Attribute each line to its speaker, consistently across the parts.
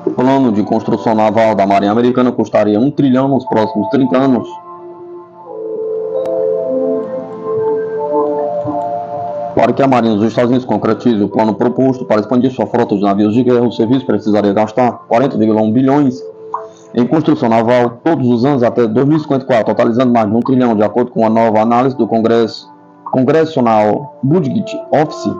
Speaker 1: O plano de construção naval da Marinha Americana custaria 1 trilhão nos próximos 30 anos. Para que a Marinha dos Estados Unidos concretize o plano proposto para expandir sua frota de navios de guerra, o serviço precisaria gastar 40,1 bilhões em construção naval todos os anos até 2054, totalizando mais de 1 trilhão, de acordo com a nova análise do Congressional Budget Office.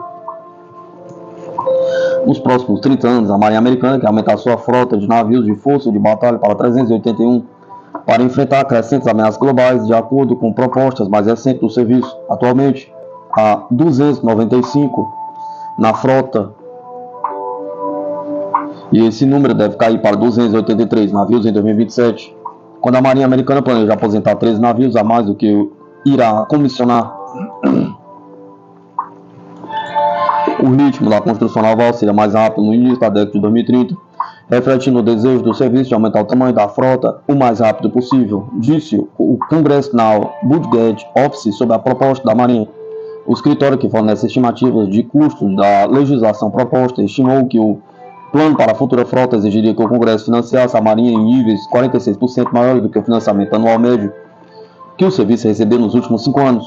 Speaker 1: Nos próximos 30 anos, a Marinha Americana quer aumentar sua frota de navios de força de batalha para 381 para enfrentar crescentes ameaças globais, de acordo com propostas mais recentes do serviço. Atualmente, há 295 na frota, e esse número deve cair para 283 navios em 2027, quando a Marinha Americana planeja aposentar 13 navios a mais do que irá comissionar. O ritmo da construção naval seria mais rápido no início da década de 2030, refletindo o desejo do serviço de aumentar o tamanho da frota o mais rápido possível, disse o Congressional Budget Office sobre a proposta da Marinha. O escritório que fornece estimativas de custos da legislação proposta estimou que o plano para a futura frota exigiria que o Congresso financiasse a Marinha em níveis 46% maiores do que o financiamento anual médio que o serviço recebeu nos últimos 5 anos.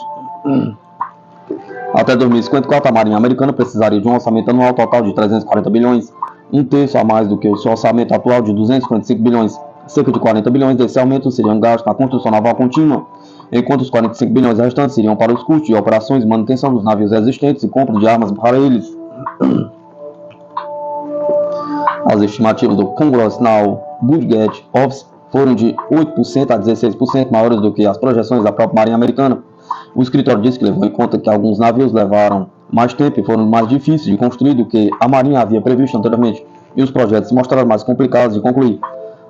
Speaker 1: Até 2054, a Marinha Americana precisaria de um orçamento anual total de 340 bilhões, um terço a mais do que o seu orçamento atual de 255 bilhões. Cerca de 40 bilhões desse aumento seriam gastos na construção naval contínua, enquanto os 45 bilhões restantes seriam para os custos de operações e manutenção dos navios existentes e compra de armas para eles. As estimativas do Congressional Budget Office foram de 8% a 16% maiores do que as projeções da própria Marinha Americana. O escritório disse que levou em conta que alguns navios levaram mais tempo e foram mais difíceis de construir do que a Marinha havia previsto anteriormente, e os projetos se mostraram mais complicados de concluir.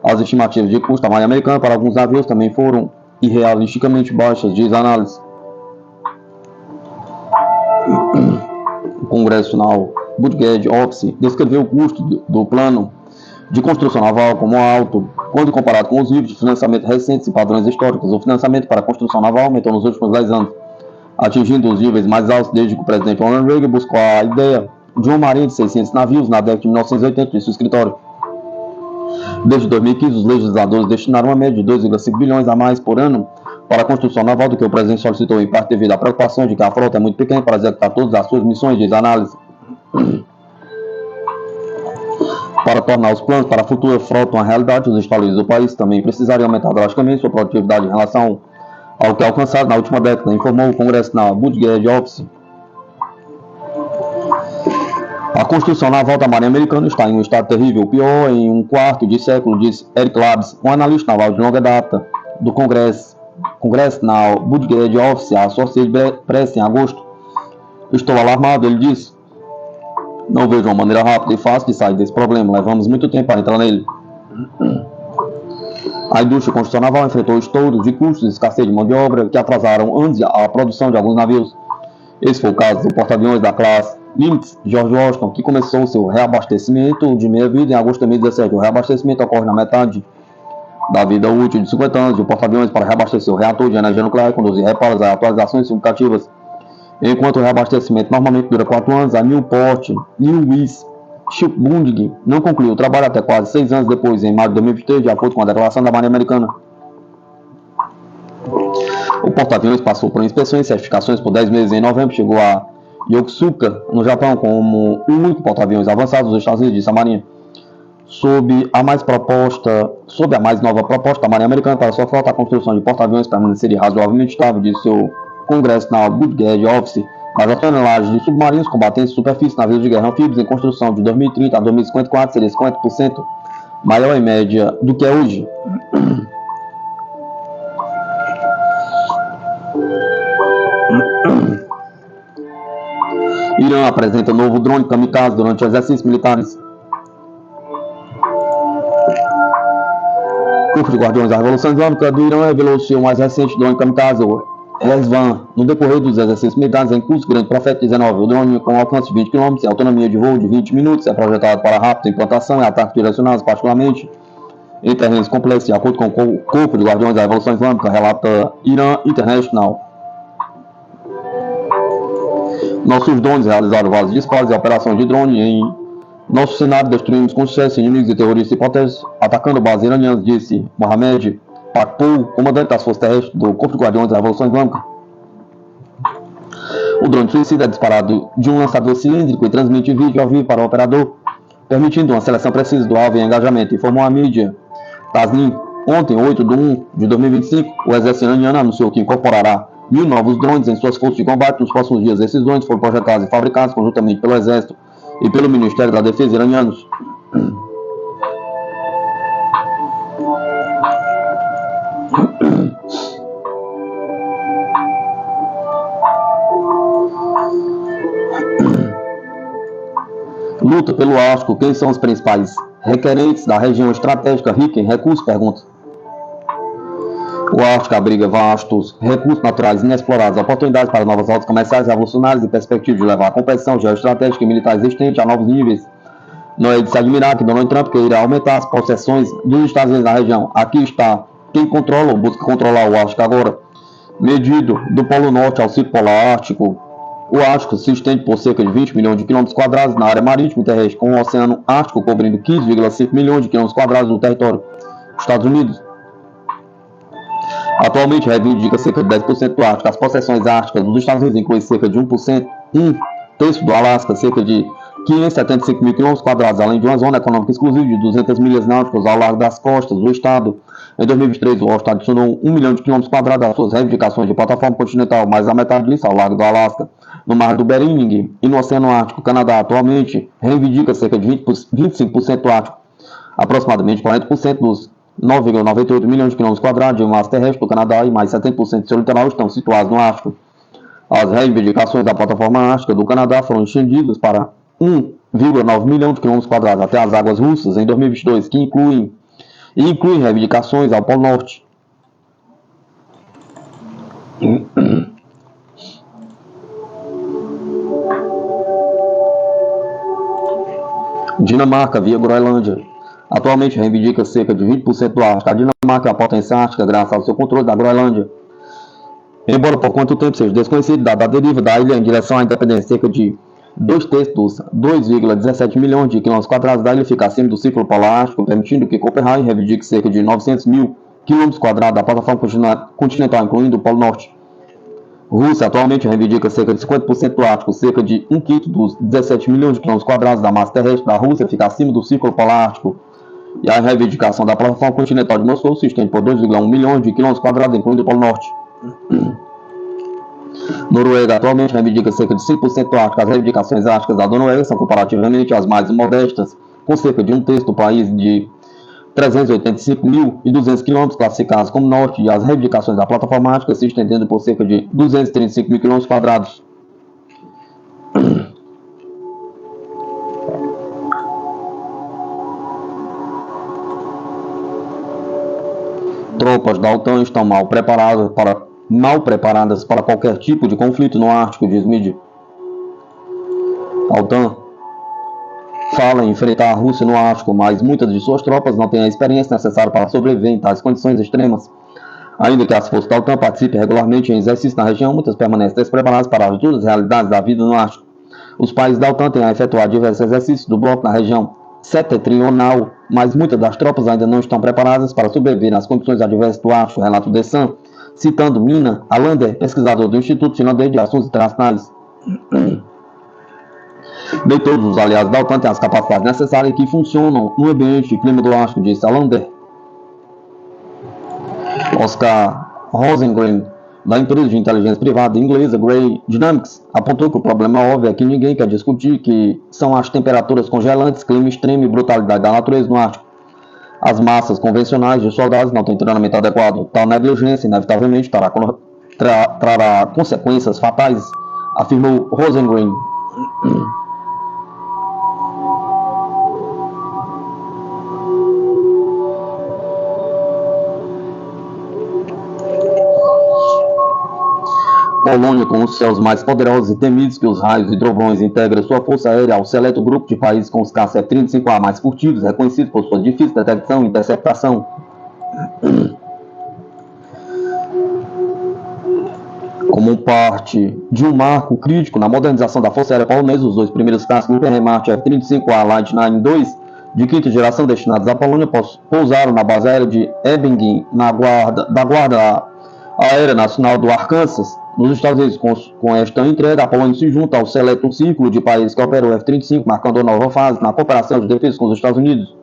Speaker 1: As estimativas de custo da Marinha Americana para alguns navios também foram irrealisticamente baixas, diz a análise. O Congressional Budget Office descreveu o custo do plano de construção naval como alto, quando comparado com os níveis de financiamento recentes e padrões históricos. O financiamento para a construção naval aumentou nos últimos 10 anos, atingindo os níveis mais altos desde que o presidente Ronald Reagan buscou a ideia de uma marinha de 600 navios na década de 1980, disse o escritório. Desde 2015, os legisladores destinaram uma média de 2,5 bilhões a mais por ano para a construção naval do que o presidente solicitou, em parte devido à preocupação de que a frota é muito pequena para executar todas as suas missões, diz a análise. Para tornar os planos para a futura frota uma realidade, os Estados Unidos do país também precisariam aumentar drasticamente sua produtividade em relação ao que é alcançado na última década, informou o Congressional Budget Office. A construção naval da Marinha Americana está em um estado terrível, pior em um quarto de século, disse Eric Labs, um analista naval de longa data do Congressional Budget Office, a Associated Press, em agosto. Estou alarmado, ele disse. Não vejo uma maneira rápida e fácil de sair desse problema. Levamos muito tempo para entrar nele. A indústria de construção naval enfrentou estouros de custos e escassez de mão de obra que atrasaram anos a produção de alguns navios. Esse foi o caso do porta-aviões da classe Nimitz George Washington, que começou seu reabastecimento de meia-vida em agosto de 2017. O reabastecimento ocorre na metade da vida útil de 50 anos de porta-aviões para reabastecer o reator de energia nuclear e conduzir reparos a atualizações significativas. Enquanto o reabastecimento normalmente dura 4 anos, a Newport News Shipbuilding não concluiu o trabalho até quase 6 anos depois, em maio de 2023, de acordo com a declaração da Marinha Americana. O porta-aviões passou por inspeções e certificações por 10 meses. Em novembro, chegou a Yokosuka, no Japão, como o único porta-aviões avançado dos Estados Unidos, disse a Marinha. Sob a mais nova proposta da Marinha Americana para sua frota, a construção de porta-aviões permaneceria razoavelmente estável, disse o Congressional Budget Office, mas a tonelagem de submarinos combatentes de superfície, navios de guerra anfíbios em construção de 2030 a 2054 seria 50% maior em média do que é hoje. Irã apresenta novo drone kamikaze durante exercícios militares. Corpo de Guardiões da Revolução Islâmica do Irã revelou seu mais recente drone kamikaze, o Resvan, no decorrer dos exercícios militares em curso Grande Profeta 19. O drone, com alcance de 20 km e autonomia de voo de 20 minutos, é projetado para rápida implantação e ataques direcionados, particularmente em terrenos complexos, de acordo com o Corpo de Guardiões da Revolução Islâmica, relata Irã International. Nossos drones realizaram vários disparos e operações de drone em nosso cenário. Destruímos com sucesso inimigos e terroristas hipotéticos, atacando bases iranianas, disse Mohamed Pakpour, comandante das forças terrestres do Corpo de Guardiões da Revolução Islâmica. O drone suicida é disparado de um lançador cilíndrico e transmite vídeo ao vivo para o operador, permitindo uma seleção precisa do alvo e engajamento, informou a mídia Tasnim. Ontem, 8 de 1 de 2025, o exército iraniano anunciou que incorporará 1.000 novos drones em suas forças de combate nos próximos dias. Esses drones foram projetados e fabricados conjuntamente pelo Exército e pelo Ministério da Defesa iranianos. Luta pelo Ártico. Quem são os principais requerentes da região estratégica rica em recursos? Pergunta. O Ártico abriga vastos recursos naturais inexplorados, oportunidades para novas rotas comerciais revolucionárias e perspectiva de levar a competição geoestratégica e militar existente a novos níveis. Não é de se admirar que Donald Trump queira aumentar as possessões dos Estados Unidos na região. Aqui está quem controla ou busca controlar o Ártico agora. Medido do Polo Norte ao Círculo Polar Ártico, o Ártico se estende por cerca de 20 milhões de quilômetros quadrados na área marítima e terrestre, com o Oceano Ártico cobrindo 15,5 milhões de quilômetros quadrados do território dos Estados Unidos. Atualmente reivindica cerca de 10% do Ártico. As possessões árticas dos Estados Unidos incluem cerca de 1%, um terço do Alasca, cerca de 575 mil quilômetros quadrados, além de uma zona econômica exclusiva de 200 milhas náuticas ao largo das costas do estado. Em 2023, o Estado adicionou 1 milhão de quilômetros quadrados às suas reivindicações de plataforma continental, mais da metade disso ao largo do Alasca, no Mar do Bering e no Oceano Ártico. O Canadá atualmente reivindica cerca de 25% do Ártico, aproximadamente 40% dos 9,98 milhões de quilômetros quadrados de massa terrestre do Canadá e mais 70% do seu litoral estão situados no Ártico. As reivindicações da plataforma ártica do Canadá foram estendidas para 1,9 milhão de quilômetros quadrados até as águas russas em 2022, que incluem reivindicações ao Polo Norte. Dinamarca via Groenlândia. Atualmente reivindica cerca de 20% do Ártico. A Dinamarca é a potência ártica graças ao seu controle da Groenlândia. Embora por quanto tempo seja desconhecido, dada a deriva da ilha em direção à independência, cerca de 2/3 dos 2,17 milhões de quilômetros quadrados da ilha fica acima do Círculo Polar Ártico, permitindo que Copenhague reivindique cerca de 900 mil quilômetros quadrados da plataforma continental, incluindo o Polo Norte. Rússia atualmente reivindica cerca de 50% do Ártico, cerca de 1/5 dos 17 milhões de quilômetros quadrados da massa terrestre da Rússia fica acima do Círculo Polar Ártico. E a reivindicação da plataforma continental de Moscou se estende por 2,1 milhões de quilômetros quadrados, incluindo o Polo Norte. Noruega atualmente reivindica cerca de 5% do Ártico. As reivindicações árticas da Noruega são comparativamente as mais modestas, com cerca de 1/3 do país de 385.200 quilômetros classificados como norte, e as reivindicações da plataforma ártica se estendendo por cerca de 235 mil quilômetros quadrados. Tropas da OTAN estão mal preparadas para qualquer tipo de conflito no Ártico, diz mídia. A OTAN fala em enfrentar a Rússia no Ártico, mas muitas de suas tropas não têm a experiência necessária para sobreviver em tais condições extremas. Ainda que as forças da OTAN participem regularmente em exercícios na região, muitas permanecem despreparadas para as duras realidades da vida no Ártico. Os países da OTAN têm a efetuar diversos exercícios do bloco na região setentrional, mas muitas das tropas ainda não estão preparadas para sobreviver nas condições adversas do Ártico, relata o Dessan, citando Mina Alander, pesquisador do Instituto Finlandês de Assuntos Internacionais. Nem todos os aliados da OTAN têm as capacidades necessárias que funcionam no ambiente e clima do Ártico, disse Alander. Oscar Rosengren, da empresa de inteligência privada inglesa Grey Dynamics, apontou que o problema óbvio é que ninguém quer discutir que são as temperaturas congelantes, clima extremo e brutalidade da natureza no Ártico. As massas convencionais de soldados não têm treinamento adequado. Tal negligência inevitavelmente trará consequências fatais, afirmou Rosengren. Polônia, com os céus mais poderosos e temidos que os raios e trovões, integra sua força aérea ao seleto grupo de países com os caças F-35A mais furtivos, reconhecidos por sua difícil detecção e interceptação. Como parte de um marco crítico na modernização da Força Aérea Polonesa, os dois primeiros caças Luftwaffe F-35A Lightning II de quinta geração destinados à Polônia pousaram na base aérea de Ebingen, da Guarda Aérea Nacional do Arkansas. Nos Estados Unidos, com esta entrega, a Polônia se junta ao seleto círculo de países que operam o F-35, marcando a nova fase na cooperação de defesa com os Estados Unidos.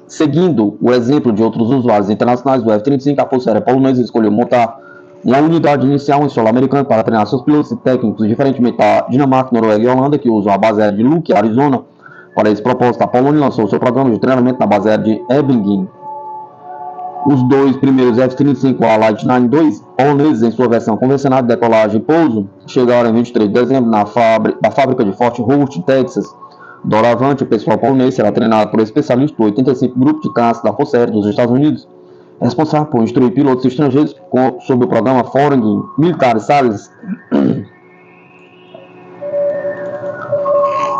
Speaker 1: Seguindo o exemplo de outros usuários internacionais do F-35, a Força Aérea Polonesa escolheu montar uma unidade inicial em solo americano para treinar seus pilotos e técnicos, diferentemente da Dinamarca, Noruega e Holanda, que usam a base aérea de Luque, Arizona. Para esse propósito, a Polônia lançou seu programa de treinamento na base aérea de Ebingen. Os dois primeiros F-35A Lightning II, poloneses em sua versão convencional de decolagem e pouso, chegaram em 23 de dezembro na fábrica de Fort Worth, Texas. Doravante, o pessoal polonês será treinado por especialistas do 85 Grupo de Caça da Força Aérea dos Estados Unidos, responsável por instruir pilotos estrangeiros sob o programa Foreign Military Service.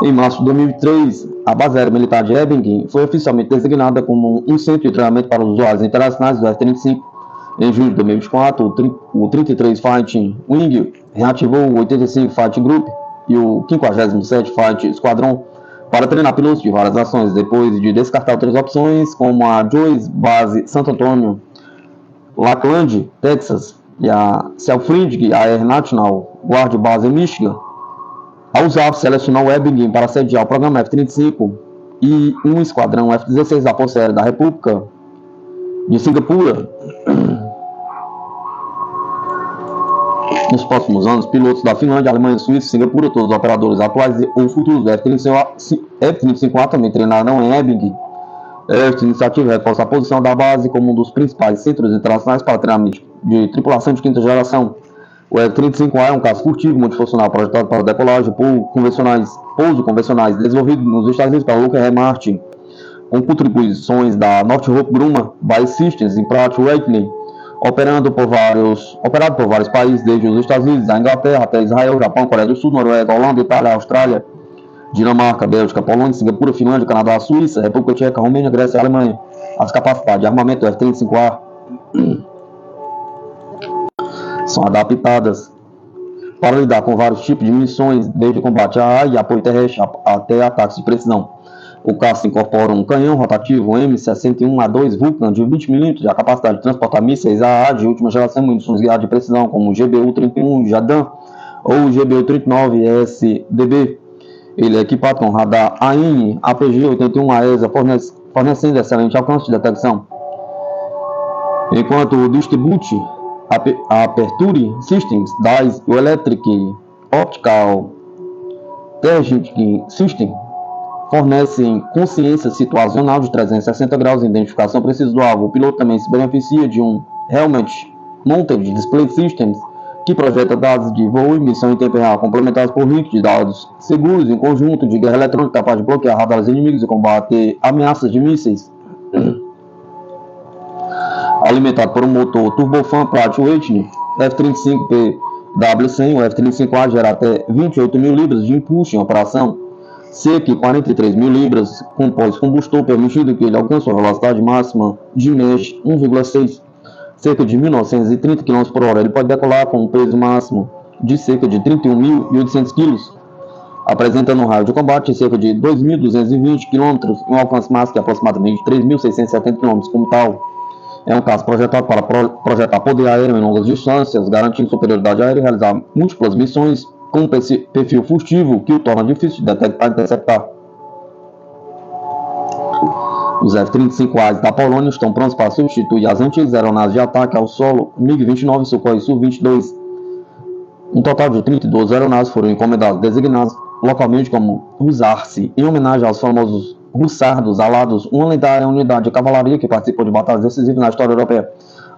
Speaker 1: Em março de 2003, a base aérea militar de Ebingen foi oficialmente designada como um centro de treinamento para os usuários internacionais do F-35. Em julho de 2024, o 33 Fighting Wing reativou o 85 Fighting Group e o 57 Fighting Squadron para treinar pilotos de várias ações, depois de descartar outras opções, como a Joyce Base Santo Antônio, Lackland, Texas, e a Selfridge Air National Guard Base Michigan. A USAF selecionou o Ebingen para sediar o programa F-35 e um esquadrão F-16 da Força Aérea da República de Singapura. Nos próximos anos, pilotos da Finlândia, Alemanha, Suíça e Singapura, todos os operadores atuais ou futuros do F-35A também treinarão em Ebingen. Esta iniciativa reforça a posição da base como um dos principais centros internacionais para treinamento de tripulação de quinta geração. O F-35A é um caça furtivo multifuncional projetado para decolagem pouso convencionais, desenvolvido nos Estados Unidos pela Lockheed Martin, com contribuições da Northrop Grumman, Base Systems e Pratt Whitney, operado por vários países, desde os Estados Unidos, a Inglaterra até Israel, Japão, Coreia do Sul, Noruega, Holanda, Itália, Austrália, Dinamarca, Bélgica, Polônia, Singapura, Finlândia, Canadá, Suíça, República Tcheca, Romênia, Grécia e Alemanha. As capacidades de armamento do F-35A são adaptadas para lidar com vários tipos de missões, desde combate a ar e apoio terrestre até ataques de precisão. O caça incorpora um canhão rotativo M61A2 Vulcan de 20 mm, a capacidade de transportar mísseis a ar de última geração e munições guiadas de precisão, como o GBU-31 Jadam ou o GBU-39 SDB. Ele é equipado com radar AN/APG-81 AESA, fornecendo excelente alcance de detecção. Enquanto o Distribute Aperture Systems, DICE, e o Electric Optical Targeting System fornecem consciência situacional de 360 graus e identificação precisa do alvo. O piloto também se beneficia de um Helmet Mounted Display Systems, que projeta dados de voo e missão em tempo real, complementados por links de dados seguros em conjunto de guerra eletrônica capaz de bloquear radares inimigos e combater ameaças de mísseis. Alimentado por um motor turbofan Pratt Whitney F-35PW100, o F-35A gera até 28 mil libras de impulso em operação, cerca de 43 mil libras com pós-combustor, permitindo que ele alcance a velocidade máxima de Mach 1,6, cerca de 1.930 km por hora. Ele pode decolar com um peso máximo de cerca de 31.800 kg, apresentando um raio de combate de cerca de 2.220 km e um alcance máximo de aproximadamente 3.670 km como tal. É um caso projetado para projetar poder aéreo em longas distâncias, garantindo superioridade aérea e realizar múltiplas missões com um perfil furtivo que o torna difícil de detectar e interceptar. Os F-35As da Polônia estão prontos para substituir as antigas aeronaves de ataque ao solo MiG-29 e Sukhoi Su-22. Um total de 32 aeronaves foram encomendadas, designadas localmente como Husarsi, em homenagem aos famosos Hussardos alados, uma lendária unidade de cavalaria que participou de batalhas decisivas na história europeia.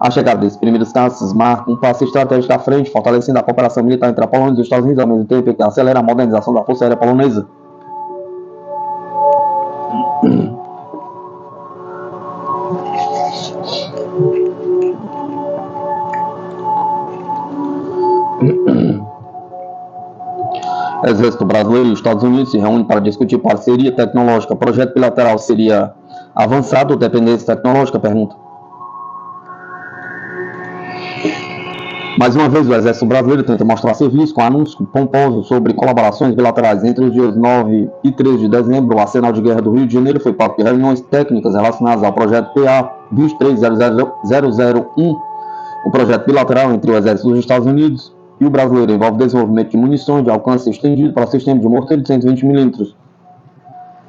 Speaker 1: A chegada desses primeiros caças marca um passo estratégico à frente, fortalecendo a cooperação militar entre a Polônia e os Estados Unidos, ao mesmo tempo que acelera a modernização da Força Aérea Polonesa. Exército Brasileiro e os Estados Unidos se reúnem para discutir parceria tecnológica. Projeto bilateral seria avançado ou dependência tecnológica? Pergunta. Mais uma vez, o Exército Brasileiro tenta mostrar serviço com anúncios pomposos sobre colaborações bilaterais. Entre os dias 9 e 13 de dezembro, o Arsenal de Guerra do Rio de Janeiro foi palco de reuniões técnicas relacionadas ao projeto PA 23001, o projeto bilateral entre o Exército dos Estados Unidos e o brasileiro envolve desenvolvimento de munições de alcance estendido para sistema de morteiro de 120 mm.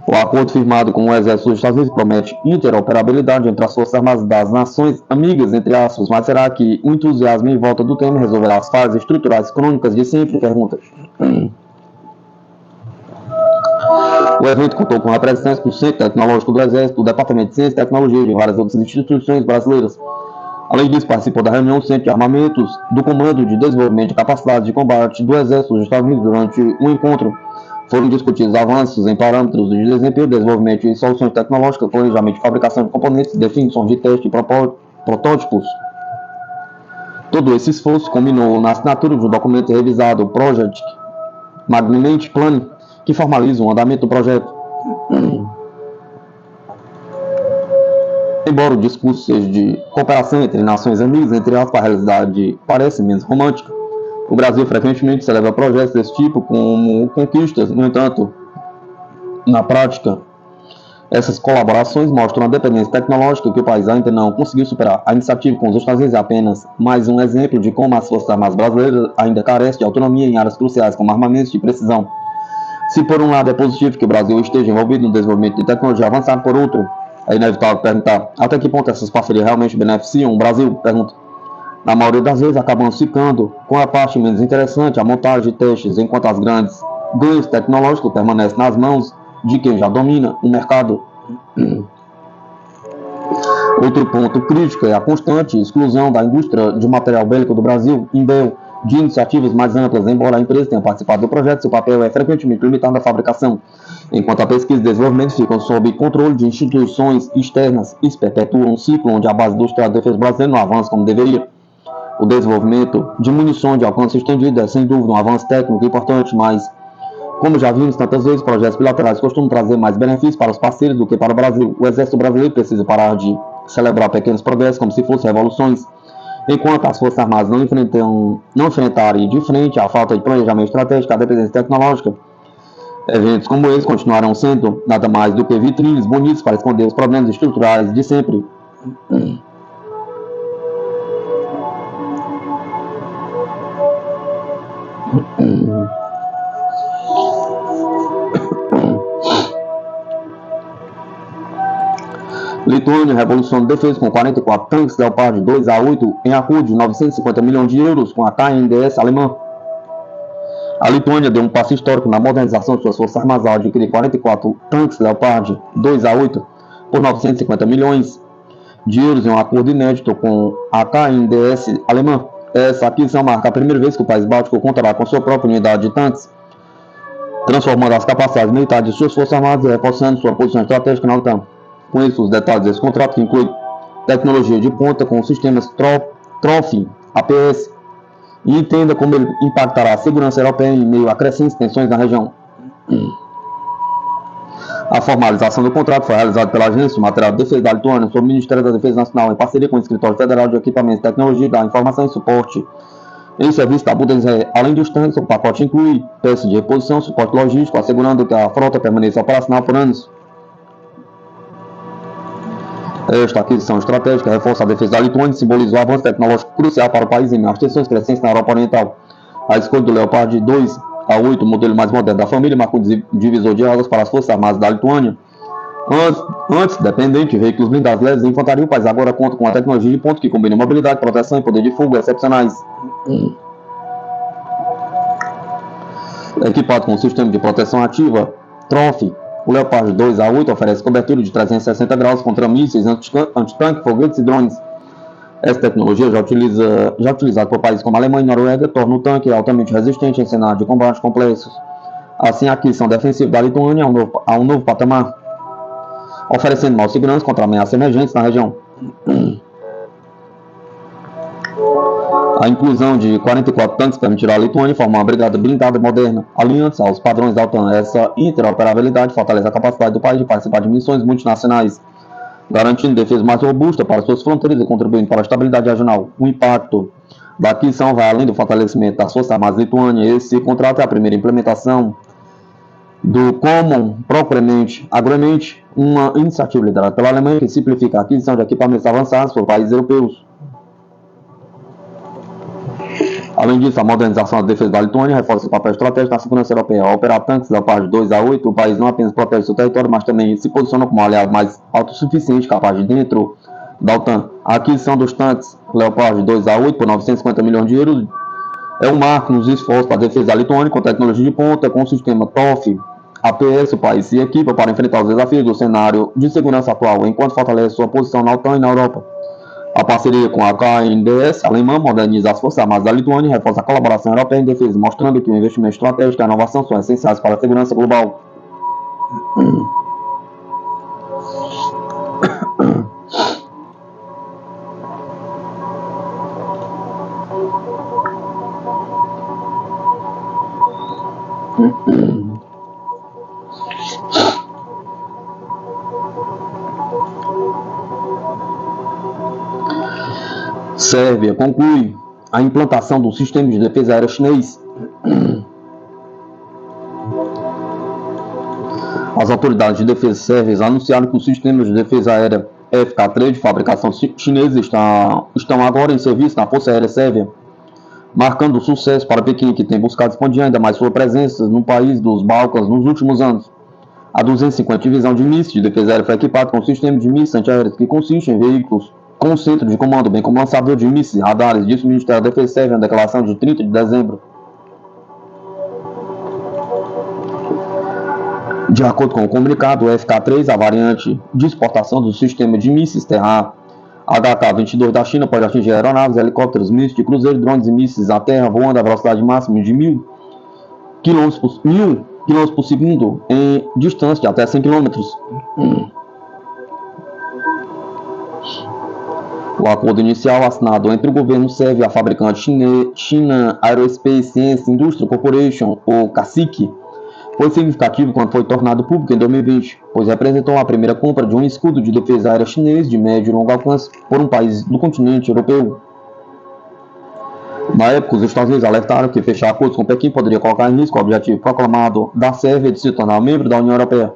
Speaker 1: O acordo firmado com o Exército dos Estados Unidos promete interoperabilidade entre as Forças Armadas das nações amigas, entre aspas, mas será que o entusiasmo em volta do tema resolverá as fases estruturais crônicas de sempre? Pergunta. O evento contou com representantes do Centro Tecnológico do Exército, do Departamento de Ciência e Tecnologia e de várias outras instituições brasileiras. Além disso, participou da reunião do Centro de Armamentos do Comando de Desenvolvimento de Capacidade de Combate do Exército dos Estados Unidos. Durante o encontro, foram discutidos avanços em parâmetros de desempenho, desenvolvimento de soluções tecnológicas, planejamento de fabricação de componentes, definição de testes e protótipos. Todo esse esforço culminou na assinatura de um documento revisado, o Project Management Plan, que formaliza o andamento do projeto. Embora o discurso seja de cooperação entre nações amigas, entre aspas, a realidade parece menos romântica. O Brasil frequentemente celebra projetos desse tipo como conquistas. No entanto, na prática, essas colaborações mostram a dependência tecnológica que o país ainda não conseguiu superar. A iniciativa com os Estados Unidos é apenas mais um exemplo de como as Forças Armadas brasileiras ainda carecem de autonomia em áreas cruciais como armamentos de precisão. Se por um lado é positivo que o Brasil esteja envolvido no desenvolvimento de tecnologia avançada, por outro, é inevitável perguntar até que ponto essas parcerias realmente beneficiam o Brasil? Pergunta. Na maioria das vezes, acabamos ficando com a parte menos interessante, a montagem de testes, enquanto as grandes ganhos tecnológicos permanecem nas mãos de quem já domina o mercado. Outro ponto crítico é a constante exclusão da indústria de material bélico do Brasil, de iniciativas mais amplas. Embora a empresa tenha participado do projeto, seu papel é frequentemente limitado à fabricação, enquanto a pesquisa e desenvolvimento ficam sob controle de instituições externas. Isso perpetua um ciclo onde a base industrial da defesa brasileira não avança como deveria. O desenvolvimento de munições de alcance estendido é, sem dúvida, um avanço técnico importante, mas, como já vimos tantas vezes, projetos bilaterais costumam trazer mais benefícios para os parceiros do que para o Brasil. O Exército Brasileiro precisa parar de celebrar pequenos progressos como se fossem revoluções, enquanto as Forças Armadas não enfrentarem de frente a falta de planejamento estratégico, a dependência tecnológica. Eventos como esse continuarão sendo nada mais do que vitrines bonitas para esconder os problemas estruturais de sempre. Lituânia, Revolução de Defesa com 44 tanques Leopard 2A8 em acordo de 950 milhões de euros com a KNDS alemã. A Lituânia deu um passo histórico na modernização de suas forças armadas ao adquirir 44 tanques Leopard 2A8 por 950 milhões de euros em um acordo inédito com a KNDS alemã. Essa aquisição marca a primeira vez que o país báltico contará com sua própria unidade de tanques, transformando as capacidades militares de suas forças armadas e reforçando sua posição estratégica na OTAN. Com isso, os detalhes desse contrato, que inclui tecnologia de ponta com sistemas Trophy APS, e entenda como ele impactará a segurança europeia em meio a crescentes tensões na região. A formalização do contrato foi realizada pela Agência de Material de Defesa da Lituânia sob o Ministério da Defesa Nacional em parceria com o Escritório Federal de Equipamentos e Tecnologia da Informação e Suporte em serviço da Bundeswehr. Além dos tanques, o pacote inclui peças de reposição, suporte logístico, assegurando que a frota permaneça operacional por anos. Esta aquisição estratégica reforça a defesa da Lituânia e simboliza o avanço tecnológico crucial para o país em meio às tensões crescentes na Europa Oriental. A escolha do Leopard 2A8, o modelo mais moderno da família, marcou um divisor de águas para as Forças Armadas da Lituânia. Antes dependente de veículos blindados leves e infantaria, o país agora conta com uma tecnologia de ponta que combina mobilidade, proteção e poder de fuga excepcionais. Equipado com um sistema de proteção ativa Trophy, o Leopard 2A8 oferece cobertura de 360 graus contra mísseis, antitanque, foguetes e drones. Essa tecnologia, já utilizada por países como a Alemanha e Noruega, torna o tanque altamente resistente em cenários de combate complexos. Assim, a aquisição defensiva da Lituânia a um novo patamar, oferecendo maior segurança contra ameaças emergentes na região. A inclusão de 44 tanques permitirá a Lituânia formar uma brigada blindada moderna, alinhando-se aos padrões da OTAN. Essa interoperabilidade fortalece a capacidade do país de participar de missões multinacionais, garantindo defesa mais robusta para suas fronteiras e contribuindo para a estabilidade regional. O impacto da aquisição vai além do fortalecimento das Forças Armadas lituânicas. Esse contrato é a primeira implementação do Common Procurement Agreement, uma iniciativa liderada pela Alemanha que simplifica a aquisição de equipamentos avançados por países europeus. Além disso, a modernização da defesa da Lituânia reforça o papel estratégico na segurança europeia. Ao operar tanques Leopard 2 a 8, o país não apenas protege seu território, mas também se posiciona como um aliado mais autossuficiente, capaz de dentro da OTAN. A aquisição dos tanques Leopard 2 a 8 por 950 milhões de euros é um marco nos esforços para a defesa da Lituânia com tecnologia de ponta, com o sistema TOF. APS, o país se equipa para enfrentar os desafios do cenário de segurança atual, enquanto fortalece sua posição na OTAN e na Europa. A parceria com a KNDS alemã moderniza as Forças Armadas da Lituânia e reforça a colaboração europeia em defesa, mostrando que o investimento estratégico e a inovação são essenciais para a segurança global. Sérvia conclui a implantação do sistema de defesa aérea chinês. As autoridades de defesa sérvias anunciaram que os sistemas de defesa aérea FK-3 de fabricação chinesa estão agora em serviço na Força Aérea Sérvia, marcando sucesso para Pequim, que tem buscado expandir ainda mais sua presença no país dos Balcãs nos últimos anos. A 250 Divisão de Mísseis de Defesa Aérea foi equipada com um sistema de mísseis antiaéreos que consiste em veículos com centro de comando, bem como lançador de mísseis e radares, disse o Ministério da Defesa Sérvia na declaração de 30 de dezembro. De acordo com o comunicado, o FK-3, a variante de exportação do sistema de mísseis terra HK-22 da China, pode atingir aeronaves, helicópteros, mísseis de cruzeiro, drones e mísseis à terra voando a velocidade máxima de 1.000 km por segundo em distância de até 100 km. O acordo inicial assinado entre o governo sérvio e a fabricante China Aerospace Science Industry Corporation, ou CACIC, foi significativo quando foi tornado público em 2020, pois representou a primeira compra de um escudo de defesa aérea chinês de médio e longo alcance por um país do continente europeu. Na época, os Estados Unidos alertaram que fechar acordos com Pequim poderia colocar em risco o objetivo proclamado da Sérvia de se tornar membro da União Europeia.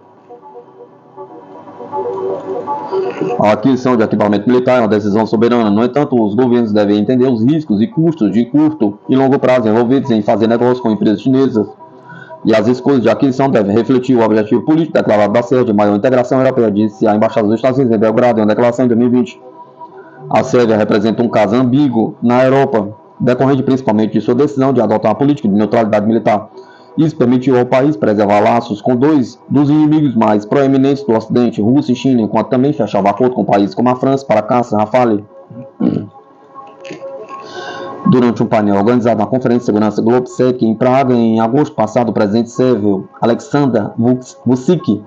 Speaker 1: A aquisição de equipamento militar é uma decisão soberana. No entanto, os governos devem entender os riscos e custos de curto e longo prazo envolvidos em fazer negócio com empresas chinesas. E as escolhas de aquisição devem refletir o objetivo político declarado da Sérvia de maior integração europeia, disse a Embaixada dos Estados Unidos em Belgrado em uma declaração em 2020. A Sérvia representa um caso ambíguo na Europa, decorrente principalmente de sua decisão de adotar uma política de neutralidade militar. Isso permitiu ao país preservar laços com dois dos inimigos mais proeminentes do Ocidente, Rússia e China, enquanto também fechava acordo com países como a França para caça Rafale. Durante um painel organizado na Conferência de Segurança Globsec em Praga, em agosto passado, o presidente sérvio Aleksandar Vučić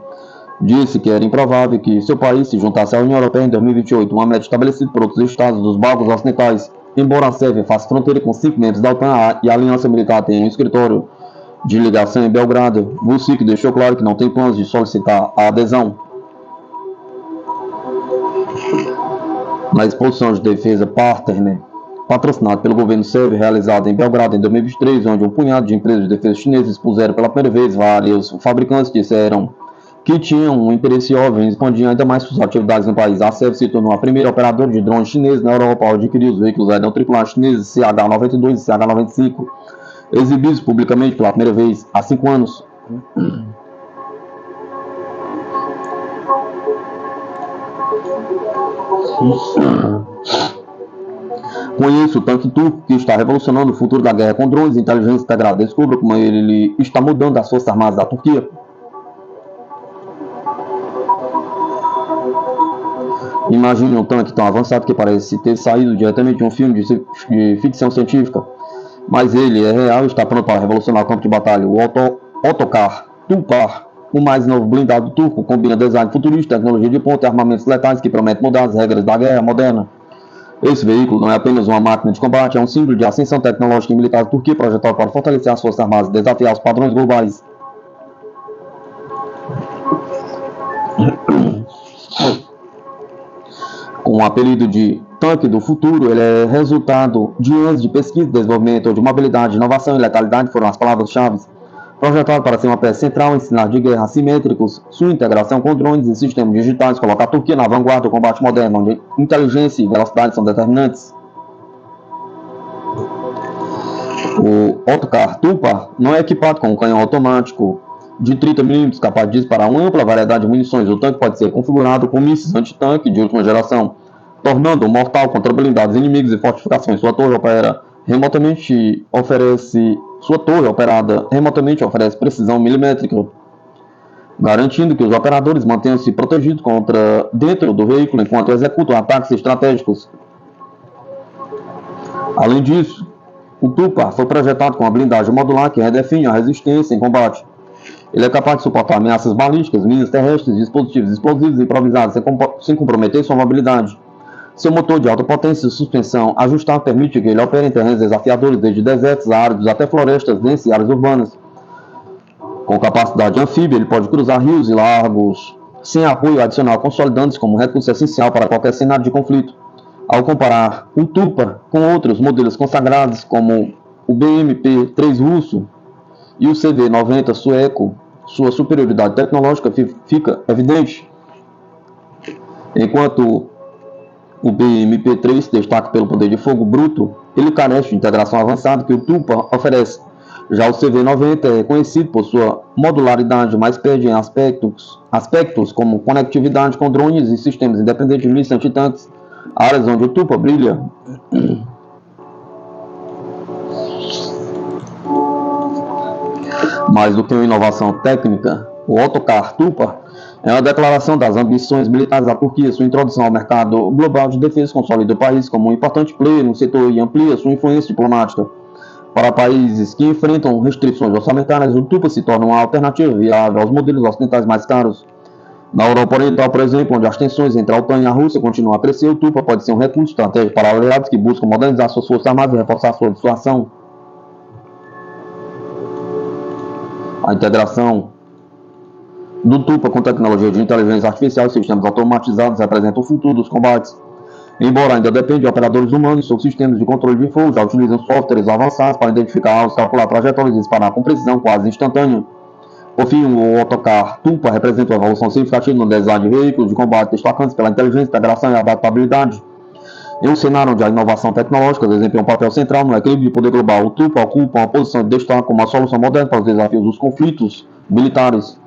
Speaker 1: disse que era improvável que seu país se juntasse à União Europeia em 2028, uma meta estabelecida por outros estados dos Balcãs Ocidentais. Embora a Sérvia faça fronteira com 5 membros da OTAN e a Aliança Militar tenha um escritório de ligação em Belgrado, Vučić deixou claro que não tem planos de solicitar a adesão. Na exposição de defesa Partner, patrocinado pelo governo sérvio, realizado em Belgrado em 2023, onde um punhado de empresas de defesa chinesas expuseram pela primeira vez, vários fabricantes disseram que tinham um interesse óbvio em expandir ainda mais suas atividades no país. A Sérvia se tornou a primeira operadora de drones chineses na Europa ao adquirir os veículos aéreos tripulados chineses CH-92 e CH-95, exibidos publicamente pela primeira vez há 5 anos. Conheça o tanque turco que está revolucionando o futuro da guerra com drones e inteligência integrada. Descubra como ele está mudando as forças armadas da Turquia. Imagine um tanque tão avançado que parece ter saído diretamente de um filme de ficção científica, mas ele é real e está pronto para revolucionar o campo de batalha. O Otokar Tulpar, o mais novo blindado turco, combina design futurista, tecnologia de ponta e armamentos letais que prometem mudar as regras da guerra moderna. Esse veículo não é apenas uma máquina de combate, é um símbolo de ascensão tecnológica e militar da Turquia projetado para fortalecer as forças armadas e desafiar os padrões globais. Com o apelido de tanque do futuro, ele é resultado de anos de pesquisa, desenvolvimento de mobilidade, inovação e letalidade foram as palavras-chave. Projetado para ser uma peça central em cenários de guerra assimétricos, sua integração com drones e sistemas digitais coloca a Turquia na vanguarda do combate moderno, onde inteligência e velocidade são determinantes. O Otokar Tulpar não é equipado com um canhão automático de 30 mm capaz de disparar uma ampla variedade de munições. O tanque pode ser configurado com mísseis antitanque de última geração, tornando-o mortal contra blindados inimigos e fortificações. Sua torre operada remotamente oferece precisão milimétrica, garantindo que os operadores mantenham-se protegidos dentro do veículo enquanto executam ataques estratégicos. Além disso, o Tulpar foi projetado com uma blindagem modular que redefine a resistência em combate. Ele é capaz de suportar ameaças balísticas, minas terrestres, dispositivos explosivos improvisados sem comprometer sua mobilidade. Seu motor de alta potência e suspensão ajustável permite que ele opere em terrenos desafiadores, desde desertos áridos até florestas densas e áreas urbanas. Com capacidade anfíbia, ele pode cruzar rios e lagos sem apoio adicional, consolidando-se como um recurso essencial para qualquer cenário de conflito. Ao comparar o Tulpar com outros modelos consagrados, como o BMP-3 russo e o CV-90 sueco, sua superioridade tecnológica fica evidente. Enquanto o BMP-3 se destaca pelo poder de fogo bruto, ele carece de integração avançada que o Tulpar oferece. Já o CV-90 é conhecido por sua modularidade, mas perde em aspectos como conectividade com drones e sistemas independentes de mísseis antitanques, áreas onde o Tulpar brilha. Mais do que uma inovação técnica, o Otokar Tulpar é uma declaração das ambições militares da Turquia. Sua introdução ao mercado global de defesa consolida o país como um importante player no setor e amplia sua influência diplomática. Para países que enfrentam restrições orçamentárias, o Tulpar se torna uma alternativa viável aos modelos ocidentais mais caros. Na Europa Oriental, por exemplo, onde as tensões entre a OTAN e a Rússia continuam a crescer, o Tulpar pode ser um recurso estratégico para aliados que buscam modernizar suas forças armadas e reforçar sua dissuasão. A integração do Tulpar com tecnologia de inteligência artificial e sistemas automatizados representa o futuro dos combates. Embora ainda dependa de operadores humanos, seus sistemas de controle de fogo já utilizam softwares avançados para identificar alvos, calcular trajetórias e disparar com precisão quase instantânea. Por fim, o Otokar Tulpar representa uma evolução significativa no design de veículos de combate, destacando-se pela inteligência, integração e adaptabilidade. Em um cenário onde a inovação tecnológica desempenha um papel central no equilíbrio de poder global, o Tulpar ocupa uma posição de destaque como uma solução moderna para os desafios dos conflitos militares.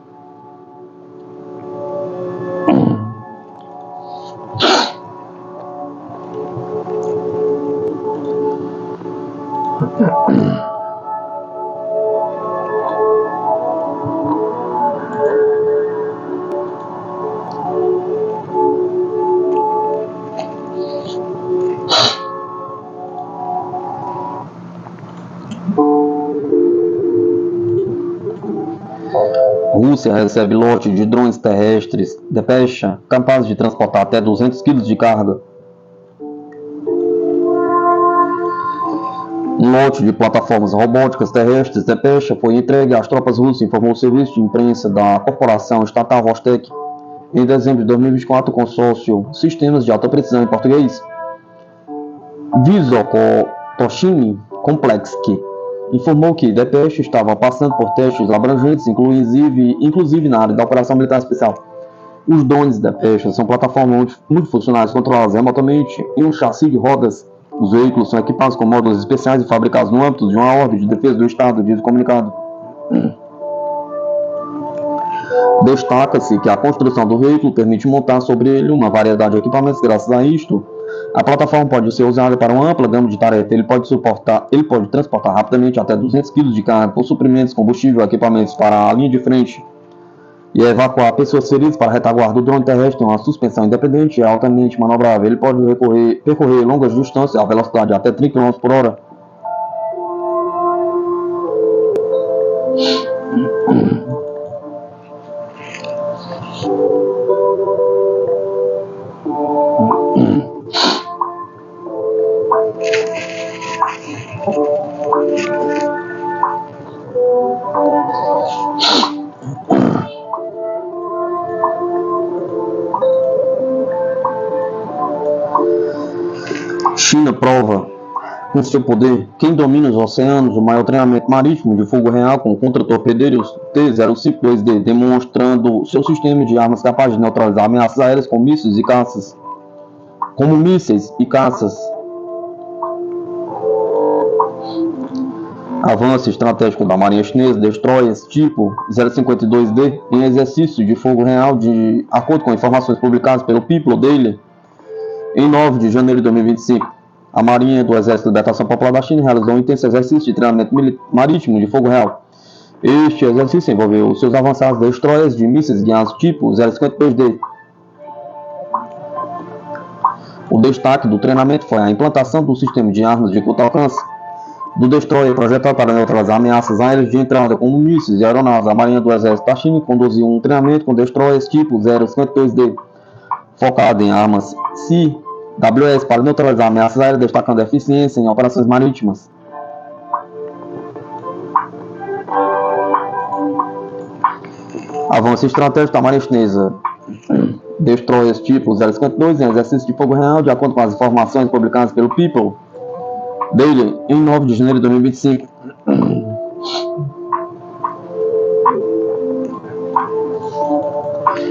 Speaker 1: Rússia recebe lote de drones terrestres Depesha capazes de transportar até 200 kg de carga. Um lote de plataformas robóticas terrestres Depesha foi entregue às tropas russas, informou o serviço de imprensa da corporação estatal Rostec. Em dezembro de 2024, o consórcio Sistemas de Alta Precisão em português Vysokotochny Komplexky informou que Depesha estava passando por testes abrangentes, inclusive na área da operação militar especial. Os drones Depesha são plataformas multifuncionais controladas remotamente em um chassi de rodas. Os veículos são equipados com módulos especiais e fabricados no âmbito de uma ordem de defesa do Estado, diz o comunicado. Destaca-se que a construção do veículo permite montar sobre ele uma variedade de equipamentos. Graças a isto, a plataforma pode ser usada para uma ampla gama de tarefas. Ele pode transportar rapidamente até 200 kg de carga, com suprimentos, combustível e equipamentos para a linha de frente. e evacuar pessoas feridas para a retaguarda. O drone terrestre tem uma suspensão independente e altamente manobrável. Ele pode percorrer longas distâncias a velocidade de até 30 km por hora. China prova com seu poder quem domina os oceanos. O maior treinamento marítimo de fogo real com contra-torpedeiros T-052D, demonstrando seu sistema de armas capaz de neutralizar ameaças aéreas como mísseis e caças. Avanço estratégico da Marinha Chinesa, destroyers tipo 052D em exercício de fogo real, de acordo com informações publicadas pelo People Daily em 9 de janeiro de 2025. A Marinha do Exército de Libertação Popular da China realizou um intenso exercício de treinamento marítimo de fogo real. Este exercício envolveu seus avançados destroyers de mísseis guiados tipo 052D. O destaque do treinamento foi a implantação do sistema de armas de curto alcance do destroyer projetado para neutralizar ameaças aéreas de entrada como mísseis e aeronaves. A Marinha do Exército da China conduziu um treinamento com destroyers tipo 052D, focado em armas CWS para neutralizar ameaças aéreas, destacando a eficiência em operações marítimas. Avanço estratégico da Marinha Chinesa. Destroyers tipo 052 em exercício de fogo real, de acordo com as informações publicadas pelo People Daily em 9 de janeiro de 2025.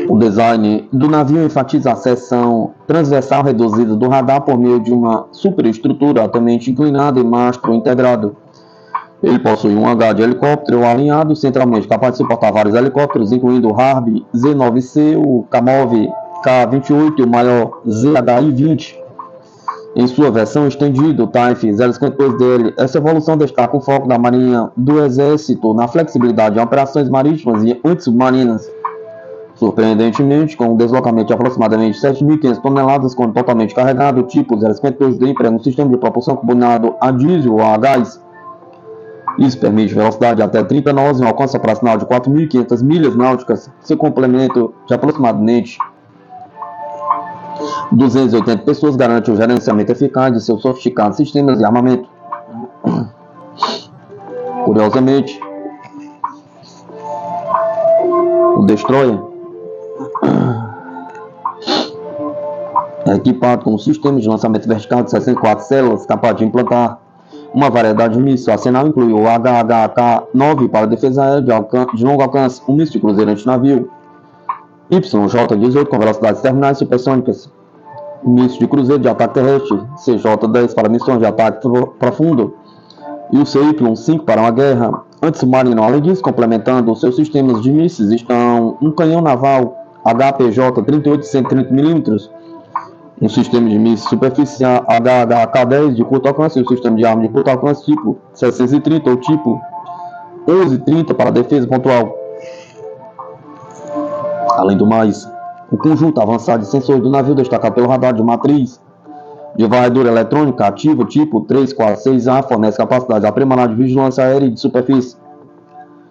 Speaker 1: O design do navio enfatiza a seção transversal reduzida do radar por meio de uma superestrutura altamente inclinada e mastro integrado. Ele possui um hangar de helicóptero alinhado centralmente, capaz de suportar vários helicópteros, incluindo o Harb Z9C, o Kamov K-28 e o maior ZHI-20. Em sua versão estendida, o Typhoon 052DL, essa evolução destaca o foco da Marinha do Exército na flexibilidade em operações marítimas e antissubmarinas. Surpreendentemente, com um deslocamento de aproximadamente 7.500 toneladas quando totalmente carregado, o tipo 052D emprega um sistema de propulsão combinado a diesel ou a gás. Isso permite velocidade de até 30 nós e um alcance operacional de 4.500 milhas náuticas, seu complemento de aproximadamente 280 pessoas garante o gerenciamento eficaz de seus sofisticados sistemas de armamento. Curiosamente, o destroyer é equipado com um sistema de lançamento vertical de 64 células capaz de implantar uma variedade de mísseis. O arsenal inclui o HHK-9 para defesa aérea de longo alcance, um míssil de cruzeiro antinavio YJ-18 com velocidades terminais supersônicas, míssil de cruzeiro de ataque terrestre CJ-10 para missões de ataque profundo e o CY-5 para uma guerra antissubmarina. Além disso, complementando os seus sistemas de mísseis estão um canhão naval HPJ-38 de 130 mm, um sistema de mísseis superficial HHK-10 de curto alcance e um sistema de arma de curto alcance tipo 730 ou tipo 1130 para defesa pontual. Além do mais, o conjunto avançado de sensores do navio, destacado pelo radar de matriz de varredura eletrônica ativa tipo 346A, fornece capacidade aprimorada de vigilância aérea e de superfície.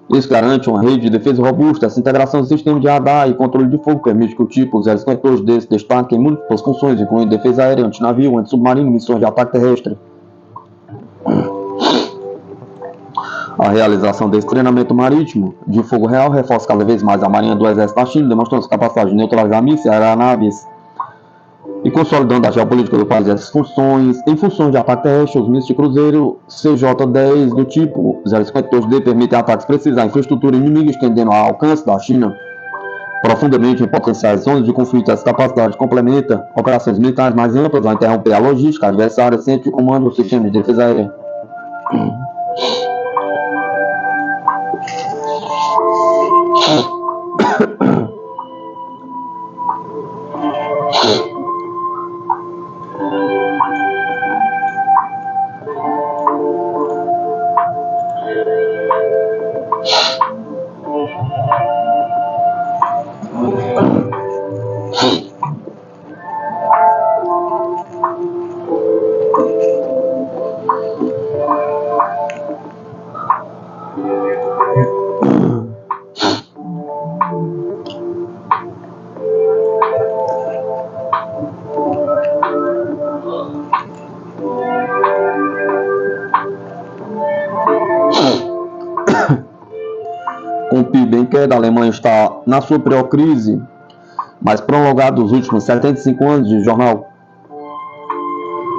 Speaker 1: Isso garante uma rede de defesa robusta. Essa integração do sistema de radar e controle de fogo permite que o tipo 052D se destaque em múltiplas funções, incluindo defesa aérea, antinavio, antissubmarino e missões de ataque terrestre. A realização desse treinamento marítimo de fogo real reforça cada vez mais a Marinha do Exército da China, demonstrando sua capacidade de neutralizar mísseis e aeronaves e consolidando a geopolítica do país. Essas funções, em funções de ataque terrestre, os mísseis de cruzeiro CJ-10 do tipo 052D permitem ataques precisos à infraestrutura inimiga, estendendo o alcance da China profundamente em potenciais zonas de conflito. Essa capacidade complementa operações militares mais amplas ao interromper a logística adversária, centro de comando do sistema de defesa aérea. PIB em queda, a Alemanha está na sua pior crise mais prolongada dos últimos 75 anos, diz o jornal.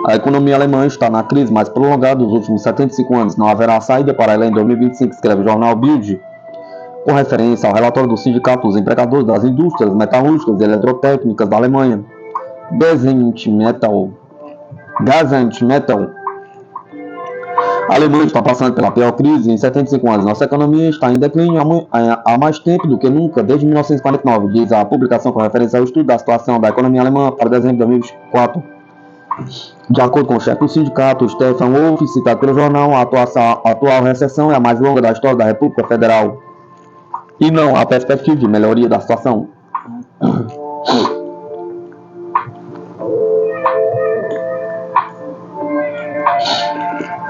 Speaker 1: A economia alemã está na crise mais prolongada dos últimos 75 anos. Não haverá saída para ela em 2025, escreve o jornal Bild, com referência ao relatório do Sindicato dos Empregadores das Indústrias Metalúrgicas e Eletrotécnicas da Alemanha, Gasentmetal. A Alemanha está passando pela pior crise em 75 anos. Nossa economia está em declínio há mais tempo do que nunca, desde 1949, diz a publicação com referência ao estudo da situação da economia alemã para dezembro de 2024. De acordo com o chefe do sindicato, Stefan Wolf, citado pelo jornal, a atual recessão é a mais longa da história da República Federal e não há perspectiva de melhoria da situação.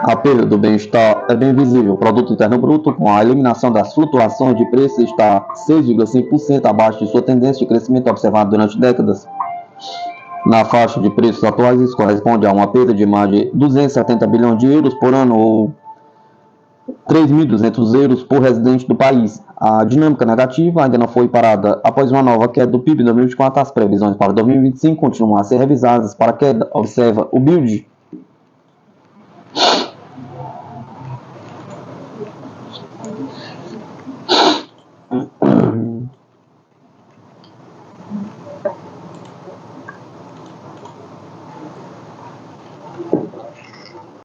Speaker 1: A perda do bem-estar é bem visível. O produto interno bruto, com a eliminação das flutuações de preço, está 6,5% abaixo de sua tendência de crescimento observada durante décadas. Na faixa de preços atuais, isso corresponde a uma perda de mais de 270 bilhões de euros por ano, ou 3.200 euros por residente do país. A dinâmica negativa ainda não foi parada. Após uma nova queda do PIB em 2024, as previsões para 2025 continuam a ser revisadas para queda, observa o Bild.